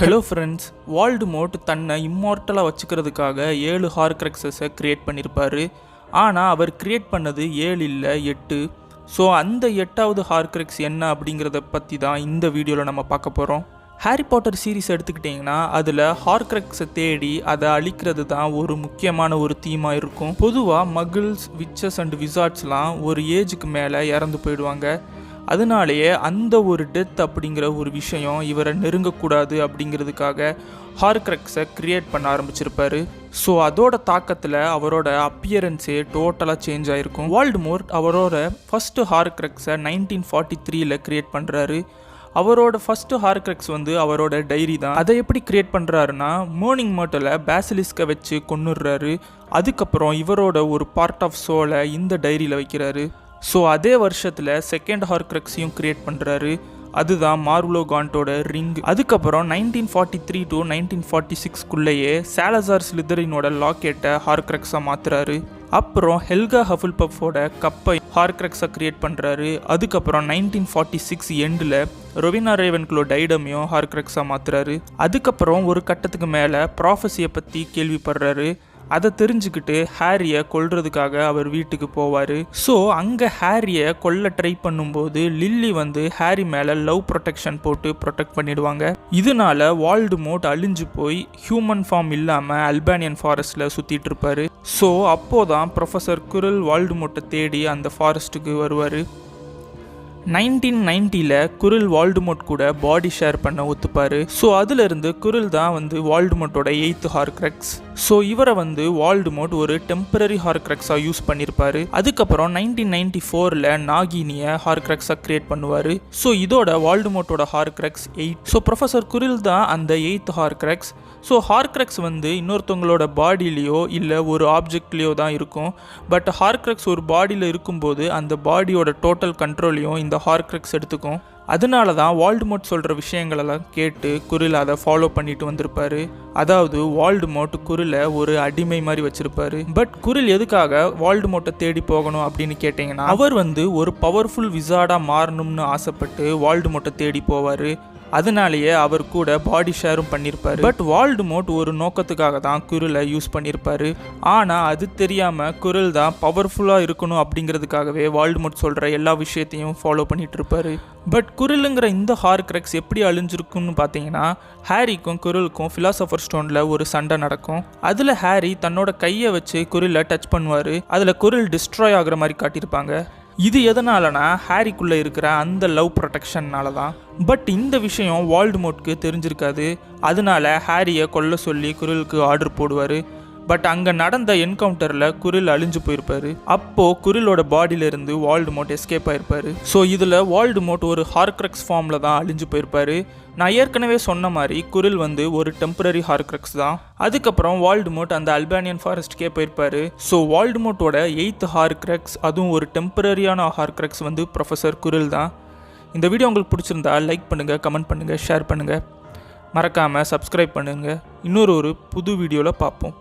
Hello friends, வால்டமோர்ட் தன்னை இம்மார்ட்டலாக வச்சுக்கிறதுக்காக 7 ஹார்க்ரக்ஸஸை create பண்ணியிருப்பார். ஆனால் அவர் க்ரியேட் பண்ணது 7 இல்லை 8. ஸோ அந்த 8வது ஹார்க்ரக்ஸ் என்ன அப்படிங்கிறத பற்றி தான் இந்த வீடியோவில் நம்ம பார்க்க போகிறோம். ஹாரி பாட்டர் சீரீஸ் எடுத்துக்கிட்டிங்கன்னா அதில் ஹார்க்ரக்ஸை தேடி அதை அழிக்கிறது தான் ஒரு முக்கியமான ஒரு தீமாக இருக்கும். பொதுவாக மகிள்ஸ், விச்சஸ் அண்ட் விசார்ட்ஸ்லாம் ஒரு ஏஜுக்கு மேலே இறந்து போயிடுவாங்க. அதனாலேயே அந்த ஒரு டெத் அப்படிங்கிற ஒரு விஷயம் இவரை நெருங்கக்கூடாது அப்படிங்கிறதுக்காக ஹார்க்ரக்ஸை க்ரியேட் பண்ண ஆரம்பிச்சிருப்பாரு. ஸோ அதோட தாக்கத்தில் அவரோட அப்பியரன்ஸே டோட்டலாக சேஞ்ச் ஆகிருக்கும். வால்டமோர்ட் அவரோட ஃபஸ்ட்டு ஹார்க்ரக்ஸை 1943 க்ரியேட் பண்ணுறாரு. அவரோட ஃபஸ்ட்டு ஹார்க்ரக்ஸ் அவரோட டைரி தான். அதை எப்படி க்ரியேட் பண்ணுறாருன்னா, மோர்னிங் மர்ட்டில் பேசிலிஸ்கை வச்சு கொன்னுடுறாரு. அதுக்கப்புறம் இவரோட ஒரு பார்ட் ஆஃப் சோலை இந்த டைரியில் வைக்கிறாரு. ஸோ அதே வருஷத்தில் செகண்ட் ஹார்க்ரக்ஸையும் க்ரியேட் பண்ணுறாரு. அதுதான் மார்வலோ காண்டோட ரிங். அதுக்கப்புறம் 1943 to 1946 சாலசார் ஸ்லிதரினோட லாக்கெட்டை ஹார்க்ரக்ஸாக மாற்றுறாரு. அப்புறம் ஹெல்கா ஹஃபுல்பஃபோட கப்பை ஹார்க்ரக்ஸாக க்ரியேட் பண்ணுறாரு. அதுக்கப்புறம் 1946 எண்டில் ரொவினா ரேவன்க்ளோ டைடமையும் ஹார்க்ரக்ஸாக மாற்றுறாரு. அதுக்கப்புறம் ஒரு கட்டத்துக்கு மேலே ப்ராஃபஸியை பற்றி கேள்விப்படுறாரு. அதை தெரிஞ்சுக்கிட்டு ஹாரியை கொல்றதுக்காக அவர் வீட்டுக்கு போவார். ஸோ அங்கே ஹாரியை கொல்ல ட்ரை பண்ணும்போது லில்லி ஹாரி மேலே லவ் ப்ரொடெக்ஷன் போட்டு ப்ரொடெக்ட் பண்ணிடுவாங்க. இதனால வால்டமோர்ட் அழிஞ்சு போய் ஹியூமன் ஃபார்ம் இல்லாமல் அல்பானியன் ஃபாரஸ்ட்டில் சுற்றிட்டு இருப்பார். ஸோ அப்போதான் ப்ரொஃபஸர் குரில் வால்டமோர்ட்டை தேடி அந்த ஃபாரஸ்ட்டுக்கு வருவார். 1990 குரில் வால்டமோர்ட் கூட பாடி ஷேர் பண்ண ஒத்துப்பார். ஸோ அதிலிருந்து குரில் தான் வால்டமோர்ட்டோட 8th ஹார்க்ரக்ஸ். ஸோ இவரை வால்டமோர்ட் ஒரு டெம்பரரி ஹார்க்ரக்ஸாக யூஸ் பண்ணியிருப்பார். அதுக்கப்புறம் 1994 நாகினியை ஹார்க்ரக்ஸாக க்ரியேட் பண்ணுவார். ஸோ இதோட வால்டமோர்ட்டோட ஹார்க்ரக்ஸ் 8. ஸோ ப்ரொஃபஸர் குரில் தான் அந்த 8th ஹார்க்ரக்ஸ். ஸோ ஹார்க்ரக்ஸ் இன்னொருத்தவங்களோட பாடியிலையோ இல்லை ஒரு ஆப்ஜெக்ட்லேயோ தான் இருக்கும். பட் ஹார்க்ரக்ஸ் ஒரு பாடியில் இருக்கும்போது அந்த பாடியோட டோட்டல் கண்ட்ரோலையும் இந்த ஹார்க்ரக்ஸ் எடுத்துக்கும். அதனால தான் வால்டமோர்ட் சொல்கிற விஷயங்களெல்லாம் கேட்டு குரில் அதை ஃபாலோ பண்ணிட்டு வந்திருப்பாரு. அதாவது வால்டமோர்ட் குரிலை ஒரு அடிமை மாதிரி வச்சிருப்பாரு. பட் குரில் எதுக்காக வால்டமோர்ட்டை தேடி போகணும் அப்படின்னு கேட்டிங்கன்னா, அவர் ஒரு பவர்ஃபுல் விசார்டாக மாறணும்னு ஆசைப்பட்டு வால்டமோர்ட்டை தேடி போவார். அதனாலேயே அவர் கூட பாடி ஷேரும் பண்ணியிருப்பார். பட் வால்டமோர்ட் ஒரு நோக்கத்துக்காக தான் குரிலை யூஸ் பண்ணியிருப்பார். ஆனால் அது தெரியாமல் குரில் தான் பவர்ஃபுல்லாக இருக்கணும் அப்படிங்கிறதுக்காகவே வால்டமோர்ட் சொல்கிற எல்லா விஷயத்தையும் ஃபாலோ பண்ணிட்டு இருப்பார். பட் குரிலுங்கிற இந்த ஹார்க்ரக்ஸ் எப்படி அழிஞ்சிருக்குன்னு பார்த்தீங்கன்னா, ஹாரிக்கும் குரிலுக்கும் ஃபிலாசபர் ஸ்டோனில் ஒரு சண்டை நடக்கும். அதில் ஹாரி தன்னோட கையை வச்சு குரிலை டச் பண்ணுவார். அதில் குரில் டிஸ்ட்ராய் ஆகிற மாதிரி காட்டியிருப்பாங்க. இது எதனாலனா ஹாரிக்குள்ளே இருக்கிற அந்த லவ் ப்ரொடெக்ஷன்னால தான். பட் இந்த விஷயம் வால்டமோர்ட்க்கு தெரிஞ்சிருக்காது. அதனால ஹாரியை கொல்ல சொல்லி குரிலுக்கு ஆர்டர் போடுவார். பட் அங்கே நடந்த என்கவுண்டரில் குரில் அழிஞ்சு போயிருப்பாரு. அப்போது குரிலோட பாடியிலிருந்து வால்டமோர்ட் எஸ்கேப் ஆயிருப்பாரு. ஸோ இதில் வால்டமோர்ட் ஒரு ஹார்க்ரக்ஸ் ஃபார்மில் தான் அழிஞ்சு போயிருப்பாரு. நான் ஏற்கனவே சொன்ன மாதிரி குரில் ஒரு டெம்பரரி ஹார்க்ரக்ஸ் தான். அதுக்கப்புறம் வால்டமோர்ட் அந்த அல்பானியன் ஃபாரஸ்ட்கே போயிருப்பாரு. ஸோ வால்டமோர்ட்டோட 8th ஹார்க்ரக்ஸ், அதுவும் ஒரு டெம்பரரியான ஹார்க்ரக்ஸ் ப்ரொஃபஸர் குரில் தான். இந்த வீடியோ உங்களுக்கு பிடிச்சிருந்தா லைக் பண்ணுங்கள், கமெண்ட் பண்ணுங்கள், ஷேர் பண்ணுங்கள். மறக்காமல் சப்ஸ்கிரைப் பண்ணுங்கள். இன்னொரு புது வீடியோவில் பார்ப்போம்.